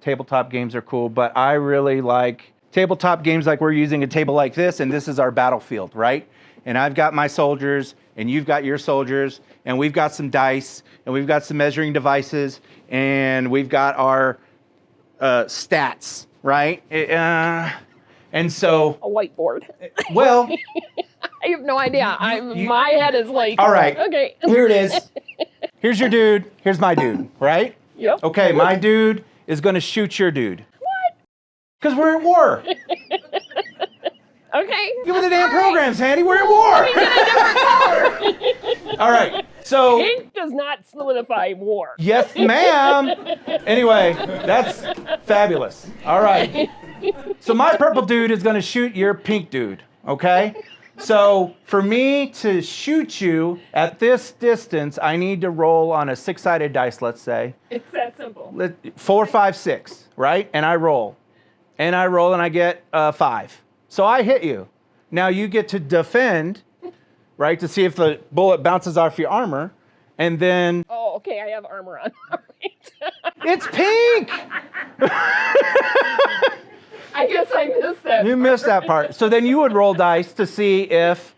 Speaker 2: Tabletop games are cool, but I really like tabletop games like we're using a table like this, and this is our battlefield, right? And I've got my soldiers, and you've got your soldiers, and we've got some dice, and we've got some measuring devices, and we've got our stats, right? And so...
Speaker 1: A whiteboard.
Speaker 2: Well...
Speaker 1: I have no idea. My head is like...
Speaker 2: All right.
Speaker 1: Okay.
Speaker 2: Here it is. Here's your dude. Here's my dude, right?
Speaker 1: Yep.
Speaker 2: Okay, my dude is going to shoot your dude.
Speaker 1: What?
Speaker 2: Because we're at war.
Speaker 1: Okay.
Speaker 2: Give me the damn programs, Handy. We're at war.
Speaker 1: Let me get a different color.
Speaker 2: All right. So...
Speaker 1: Pink does not solidify war.
Speaker 2: Yes, ma'am. Anyway, that's fabulous. All right. So my purple dude is going to shoot your pink dude, okay? So for me to shoot you at this distance, I need to roll on a 6-sided dice, let's say.
Speaker 1: It's that simple.
Speaker 2: 4, 5, 6, right? And I roll. And I get 5. So I hit you. Now you get to defend, right, to see if the bullet bounces off your armor. And then...
Speaker 1: Oh, okay, I have armor on. All right.
Speaker 2: It's pink!
Speaker 1: I guess I missed that.
Speaker 2: You missed that part. So then you would roll dice to see if,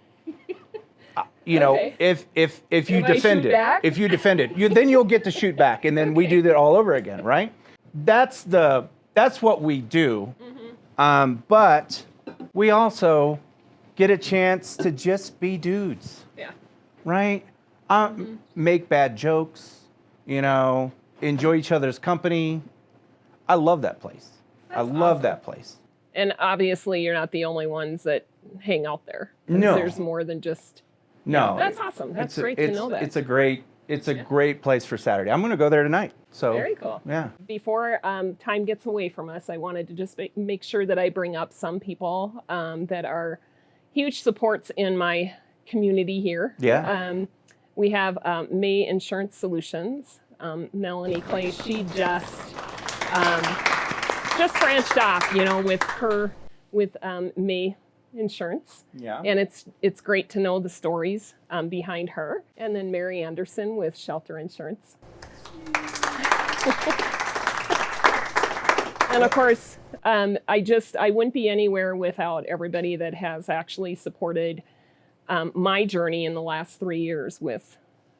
Speaker 1: Okay.
Speaker 2: if you
Speaker 1: If I
Speaker 2: defend
Speaker 1: shoot
Speaker 2: it.
Speaker 1: back?
Speaker 2: If you defend it, then you'll get to shoot back, and then we do that all over again, right? That's what we do. But we also get a chance to just be dudes,
Speaker 1: Yeah.
Speaker 2: right? Make bad jokes, enjoy each other's company. I love that place. I love that place.
Speaker 1: And obviously, you're not the only ones that hang out there.
Speaker 2: No.
Speaker 1: There's more than just...
Speaker 2: No.
Speaker 1: That's awesome. That's great to know that.
Speaker 2: It's a great place for Saturday. I'm going to go there tonight. So
Speaker 1: Very cool.
Speaker 2: Yeah.
Speaker 1: Before time gets away from us, I wanted to just make sure that I bring up some people that are huge supports in my community here.
Speaker 2: Yeah.
Speaker 1: We have May Insurance Solutions. Melanie Clay, she just branched off, with May Insurance.
Speaker 2: Yeah.
Speaker 1: And it's great to know the stories behind her. And then Mary Anderson with Shelter Insurance. And of course, I wouldn't be anywhere without everybody that has actually supported my journey in the last 3 years with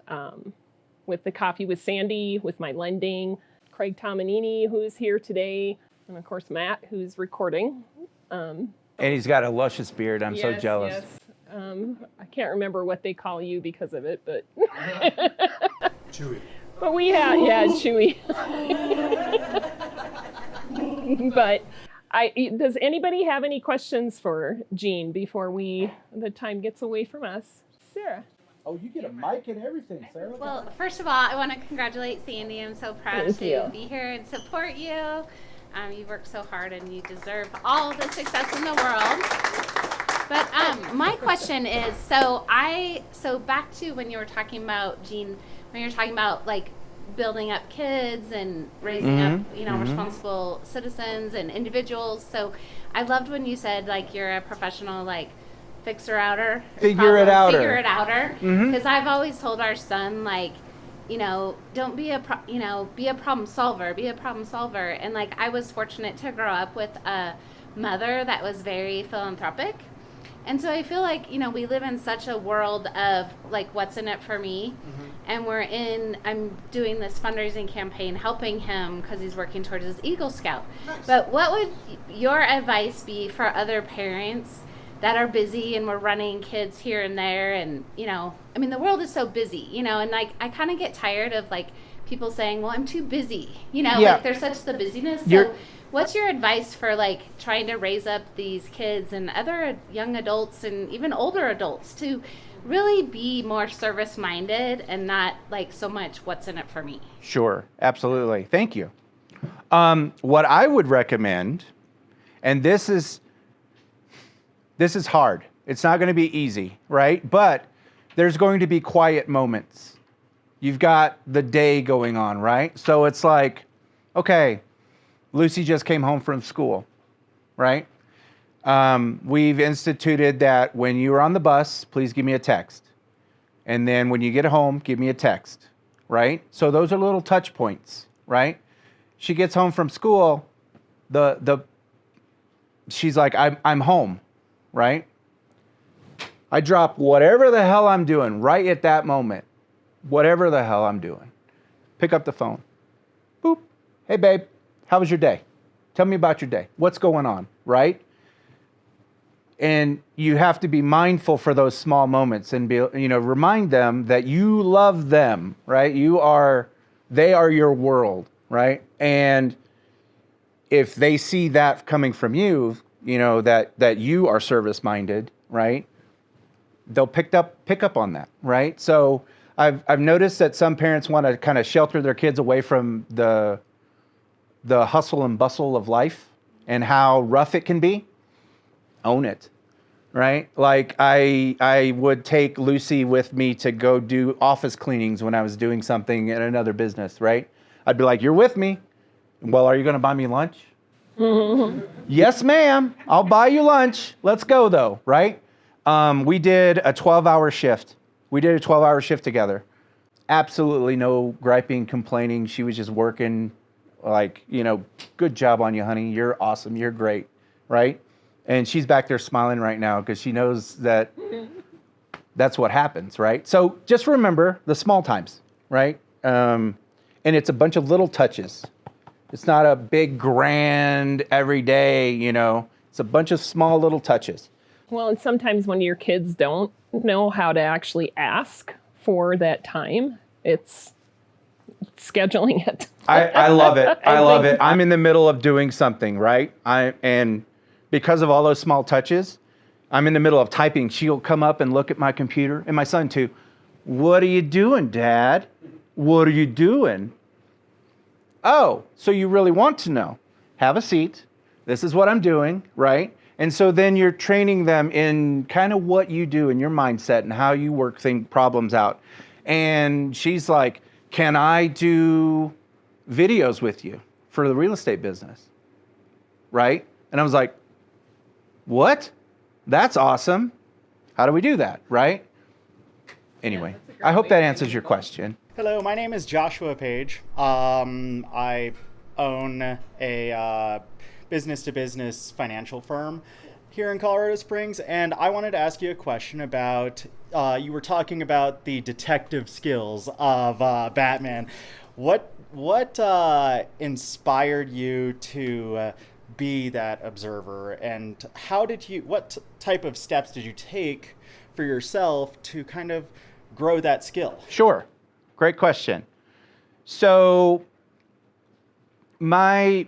Speaker 1: the Coffee with Sandy, with my lending, Craig Tomanini, who's here today, and of course Matt, who's recording.
Speaker 2: And he's got a luscious beard. I'm so jealous.
Speaker 1: Yes. I can't remember what they call you because of it, but
Speaker 3: Chewy.
Speaker 1: but we have Chewy. But does anybody have any questions for Jean before the time gets away from us? Sarah.
Speaker 2: Oh, you get a mic and everything, Sarah.
Speaker 4: Well, first of all, I want to congratulate Sandy. I'm so proud
Speaker 1: Thank
Speaker 4: to
Speaker 1: you.
Speaker 4: be here and support you. You work so hard and you deserve all the success in the world. But my question is, so back to when you were talking about, Jean, when you were talking about like building up kids and raising up, responsible citizens and individuals. So I loved when you said like you're a professional like figure it outer. Because I've always told our son like, don't be be a problem solver. And like I was fortunate to grow up with a mother that was very philanthropic. And so I feel like, we live in such a world of like, what's in it for me? And I'm doing this fundraising campaign, helping him because he's working towards his Eagle Scout. Nice. But what would your advice be for other parents that are busy and we're running kids here and there? And, the world is so busy, and like, I kind of get tired of like people saying, well, I'm too busy, like there's such the busyness. So what's your advice for like trying to raise up these kids and other young adults and even older adults to really be more service minded and not like so much what's in it for me?
Speaker 2: Sure, absolutely. Thank you. What I would recommend, and this is hard. It's not going to be easy, right? But there's going to be quiet moments. You've got the day going on, right? So it's like, okay, Lucy just came home from school, right? We've instituted that when you're on the bus, please give me a text. And then when you get home, give me a text, right? So those are little touch points, right? She gets home from school, she's like, I'm home, right? I drop whatever the hell I'm doing right at that moment, whatever the hell I'm doing. Pick up the phone. Boop. Hey, babe. How was your day? Tell me about your day. What's going on, right? And you have to be mindful for those small moments and remind them that you love them, right? They are your world, right? And if they see that coming from you, that you are service minded, right? They'll pick up on that, right? So I've noticed that some parents want to kind of shelter their kids away from the hustle and bustle of life and how rough it can be. Own it. right? Like I would take Lucy with me to go do office cleanings when I was doing something in another business, right? I'd be like, you're with me. Well, are you going to buy me lunch? Yes, ma'am. I'll buy you lunch. Let's go though, right? We did a 12-hour shift. We did a 12-hour shift together. Absolutely no griping, complaining. She was just working like, good job on you, honey. You're awesome. You're great, right? And she's back there smiling right now because she knows that that's what happens, right? So just remember the small times, right? And it's a bunch of little touches. It's not a big, grand, every day, It's a bunch of small little touches.
Speaker 1: Well, and sometimes when your kids don't know how to actually ask for that time, it's scheduling it.
Speaker 2: I love it. I love it. I'm in the middle of doing something, right? And because of all those small touches, I'm in the middle of typing. She'll come up and look at my computer, and my son too. What are you doing, Dad? What are you doing? Oh, so you really want to know. Have a seat. This is what I'm doing, right? And so then you're training them in kind of what you do in your mindset and how you work problems out. And she's like, can I do videos with you for the real estate business? Right? And I was like, what? That's awesome. How do we do that? Right? Anyway, I hope that answers your question.
Speaker 3: Hello, my name is Joshua Page. I own a business-to-business financial firm here in Colorado Springs, and I wanted to ask you a question about, you were talking about the detective skills of Batman. What inspired you to be that observer, and what type of steps did you take for yourself to kind of grow that skill?
Speaker 2: Sure. Great question. So back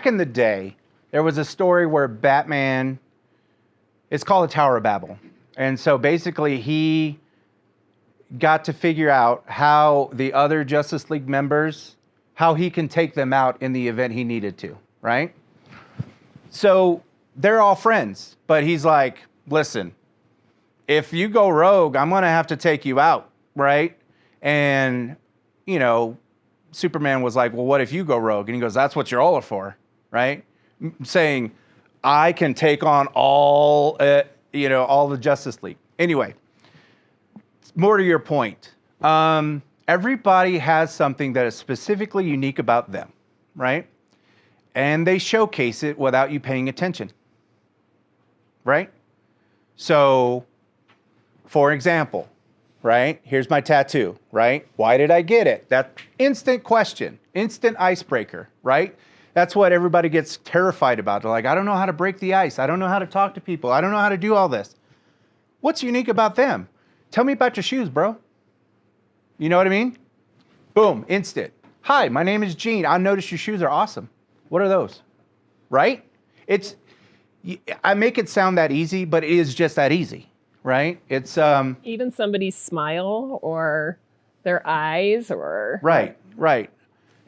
Speaker 2: in the day, there was a story where Batman, it's called the Tower of Babel. And so basically he got to figure out how the other Justice League members, how he can take them out in the event he needed to, right? So they're all friends, but he's like, listen, if you go rogue, I'm going to have to take you out, right? And, Superman was like, well, what if you go rogue? And he goes, that's what you're all for, right? Saying, I can take on all the Justice League. Anyway, more to your point. Everybody has something that is specifically unique about them, right? And they showcase it without you paying attention, right? So, for example, right? Here's my tattoo, right? Why did I get it? That instant question, instant icebreaker, right? That's what everybody gets terrified about. They're like, I don't know how to break the ice. I don't know how to talk to people. I don't know how to do all this. What's unique about them? Tell me about your shoes, bro. You know what I mean? Boom, instant. Hi, my name is Gene. I noticed your shoes are awesome. What are those? Right? I make it sound that easy, but it is just that easy. Right? It's
Speaker 1: even somebody's smile or their eyes or
Speaker 2: right.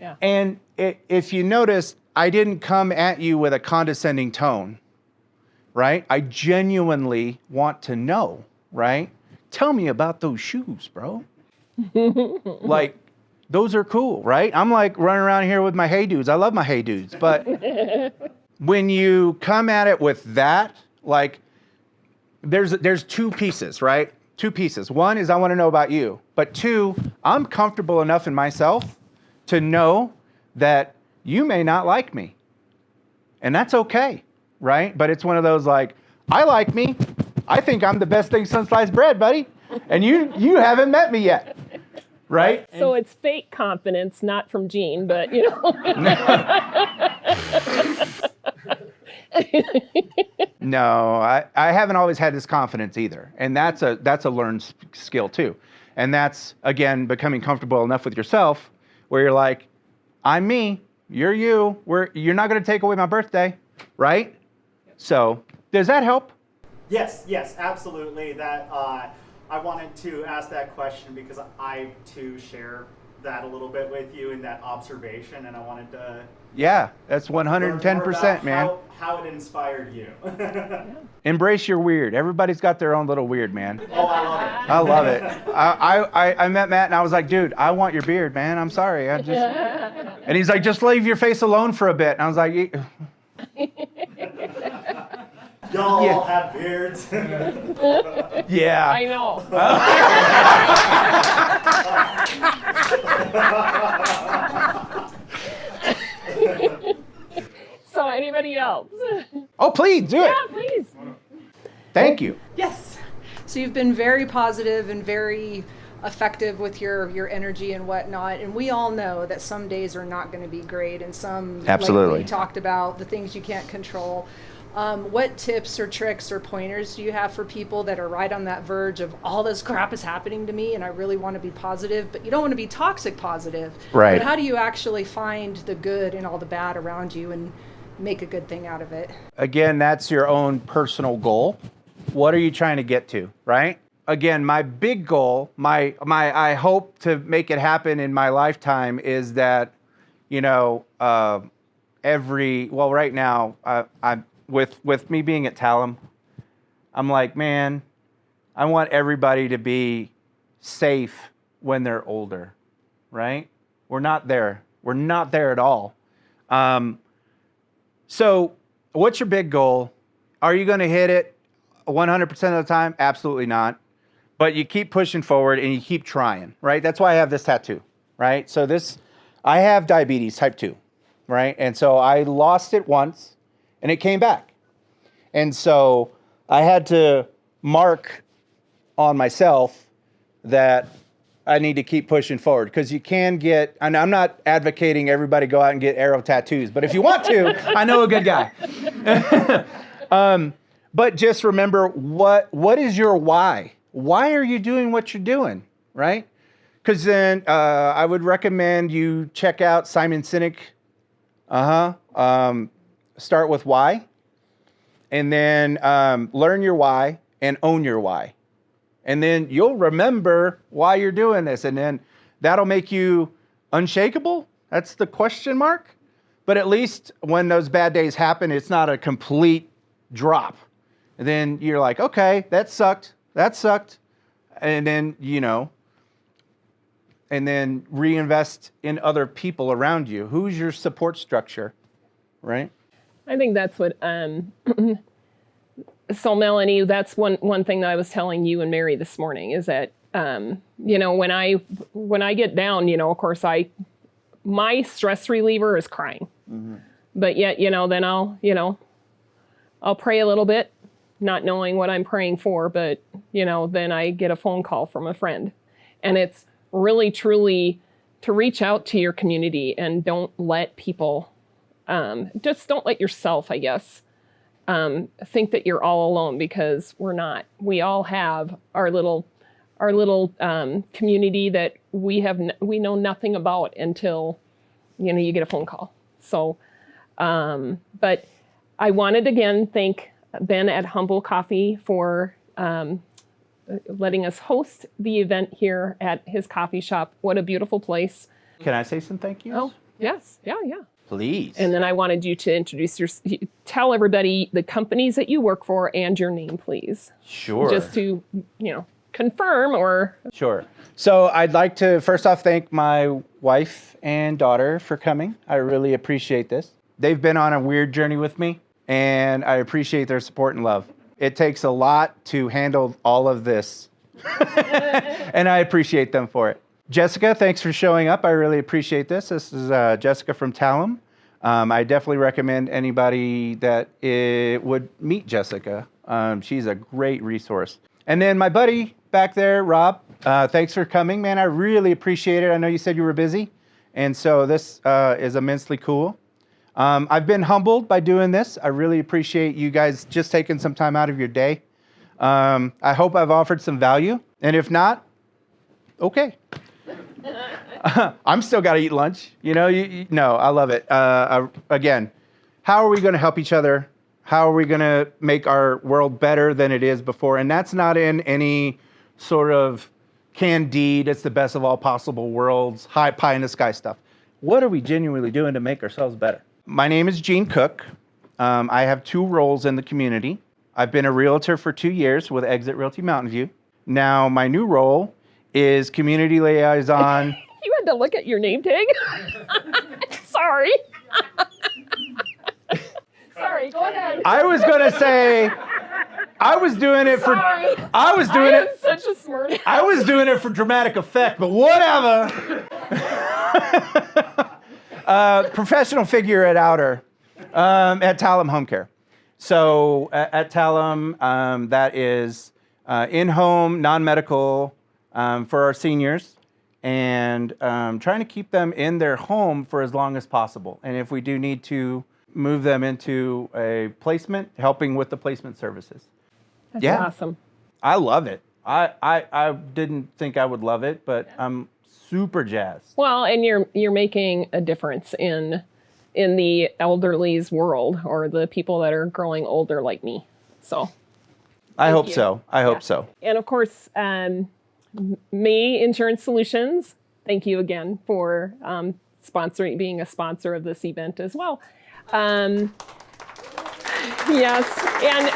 Speaker 2: Yeah. And if you notice, I didn't come at you with a condescending tone, right? I genuinely want to know, right? Tell me about those shoes, bro. Like, those are cool, right? I'm like running around here with my Hey Dudes. I love my Hey Dudes, but when you come at it with that, like, there's two pieces, right? Two pieces. One is I want to know about you. But two, I'm comfortable enough in myself to know that you may not like me. And that's okay, right? But it's one of those like, I like me. I think I'm the best thing since sliced bread, buddy. And you haven't met me yet, right?
Speaker 1: So it's fake confidence, not from Gene, but
Speaker 2: No, I haven't always had this confidence either. And that's a learned skill too. And that's, again, becoming comfortable enough with yourself where you're like, I'm me, you're you, you're not going to take away my birthday, right? So does that help?
Speaker 3: Yes, absolutely. That I wanted to ask that question because I too share that a little bit with you in that observation, and I wanted to.
Speaker 2: Yeah, that's 110%, man.
Speaker 3: how it inspired you.
Speaker 2: Embrace your weird. Everybody's got their own little weird, man.
Speaker 3: Oh, I love it.
Speaker 2: I love it. I met Matt and I was like, dude, I want your beard, man. I'm sorry. And he's like, just leave your face alone for a bit. And I was like,
Speaker 3: Y'all all have beards.
Speaker 2: yeah.
Speaker 1: I know. So anybody else?
Speaker 2: Oh, please do it.
Speaker 1: Yeah, please.
Speaker 2: Thank you.
Speaker 5: Yes. So you've been very positive and very effective with your energy and whatnot. And we all know that some days are not going to be great, and some,
Speaker 2: Absolutely.
Speaker 5: like we talked about, the things you can't control. What tips or tricks or pointers do you have for people that are right on that verge of all this crap is happening to me and I really want to be positive, but you don't want to be toxic positive?
Speaker 2: Right.
Speaker 5: But how do you actually find the good in all the bad around you and make a good thing out of it?
Speaker 2: Again, that's your own personal goal. What are you trying to get to, right? Again, my big goal, I hope to make it happen in my lifetime is that, right now, I'm with me being at Talem, I'm like, man, I want everybody to be safe when they're older, right? We're not there. We're not there at all. So what's your big goal? Are you going to hit it 100% of the time? Absolutely not. But you keep pushing forward and you keep trying, right? That's why I have this tattoo, right? So I have diabetes type 2, right? And so I lost it once and it came back. And so I had to mark on myself that I need to keep pushing forward, because you can get, and I'm not advocating everybody go out and get arrow tattoos, but if you want to, I know a good guy. But just remember, what is your why? Why are you doing what you're doing, right? Because then I would recommend you check out Simon Sinek. Start with why, and then learn your why and own your why. And then you'll remember why you're doing this. And then that'll make you unshakable. That's the question mark. But at least when those bad days happen, it's not a complete drop. And then you're like, okay, that sucked. And then, and then reinvest in other people around you. Who's your support structure, right?
Speaker 1: I think that's what, so Melanie, that's one thing that I was telling you and Mary this morning is that, when I get down, of course my stress reliever is crying, but yet, then I'll pray a little bit, not knowing what I'm praying for, but, then I get a phone call from a friend, and it's really, truly to reach out to your community and don't let people, just don't let yourself, I guess, think that you're all alone, because we're not. We all have our little community that we know nothing about until, you get a phone call. So, but I wanted again thank Ben at Humble Coffee for letting us host the event here at his coffee shop. What a beautiful place.
Speaker 2: Can I say some thank yous?
Speaker 1: Oh, yes. Yeah.
Speaker 2: Please.
Speaker 1: And then I wanted you to tell everybody the companies that you work for and your name, please.
Speaker 2: Sure.
Speaker 1: Just to, confirm or.
Speaker 2: Sure. So I'd like to first off thank my wife and daughter for coming. I really appreciate this. They've been on a weird journey with me, and I appreciate their support and love. It takes a lot to handle all of this, and I appreciate them for it. Jessica, thanks for showing up. I really appreciate this. This is Jessica from Talem. I definitely recommend anybody that would meet Jessica. She's a great resource. And then my buddy back there, Rob, thanks for coming, man. I really appreciate it. I know you said you were busy, and so this is immensely cool. I've been humbled by doing this. I really appreciate you guys just taking some time out of your day. I hope I've offered some value, and if not, okay. I'm still got to eat lunch. No, I love it. Again, how are we going to help each other? How are we going to make our world better than it is before? And that's not in any sort of candid, it's the best of all possible worlds, high pie in the sky stuff. What are we genuinely doing to make ourselves better? My name is Gene Cook. I have 2 roles in the community. I've been a realtor for 2 years with Exit Realty Mountain View. Now, my new role is community liaison.
Speaker 1: You had to look at your name tag? Sorry. Sorry, go ahead.
Speaker 2: I was going to say, I was doing it for...
Speaker 1: Sorry.
Speaker 2: I was doing it...
Speaker 1: Such a smart.
Speaker 2: I was doing it for dramatic effect, but whatever. Professional figure at Outer, at Talem Home Care. So at Talem, that is in-home, non-medical for our seniors, and trying to keep them in their home for as long as possible. And if we do need to move them into a placement, helping with the placement services.
Speaker 1: That's awesome.
Speaker 2: I love it. I didn't think I would love it, but I'm super jazzed.
Speaker 1: Well, and you're making a difference in the elderly's world, or the people that are growing older like me. So
Speaker 2: I hope so. I hope so.
Speaker 1: And of course, May Insurance Solutions, thank you again for being a sponsor of this event as well. Yes, and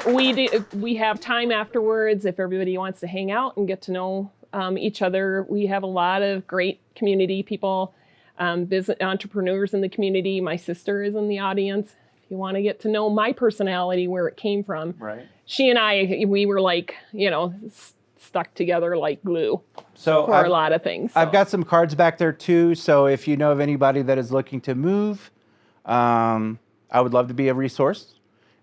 Speaker 1: please, we have time afterwards if everybody wants to hang out and get to know each other. We have a lot of great community people, business entrepreneurs in the community. My sister is in the audience. If you want to get to know my personality, where it came from,
Speaker 2: right?
Speaker 1: She and I, we were like, stuck together like glue.
Speaker 2: So
Speaker 1: for a lot of things. So.
Speaker 2: I've got some cards back there too. So if you know of anybody that is looking to move, I would love to be a resource.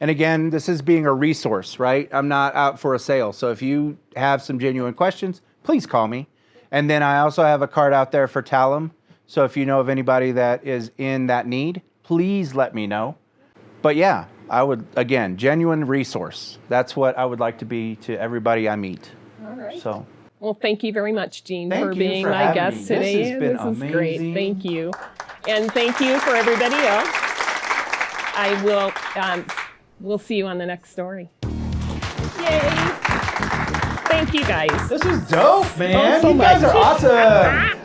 Speaker 2: And again, this is being a resource, right? I'm not out for a sale. So if you have some genuine questions, please call me. And then I also have a card out there for Talem. So if you know of anybody that is in that need, please let me know. But yeah, I would, again, genuine resource. That's what I would like to be to everybody I meet.
Speaker 1: All right.
Speaker 2: So.
Speaker 1: Well, thank you very much, Jean,
Speaker 2: Thank
Speaker 1: for
Speaker 2: you
Speaker 1: being
Speaker 2: for
Speaker 1: my
Speaker 2: having
Speaker 1: guest
Speaker 2: me.
Speaker 1: today.
Speaker 2: This has been
Speaker 1: This is
Speaker 2: amazing.
Speaker 1: great. Thank you. And thank you for everybody else. I will, we'll see you on the next story. Yay. Thank you, guys.
Speaker 2: This is dope, man.
Speaker 1: so
Speaker 2: You guys
Speaker 1: much.
Speaker 2: are awesome.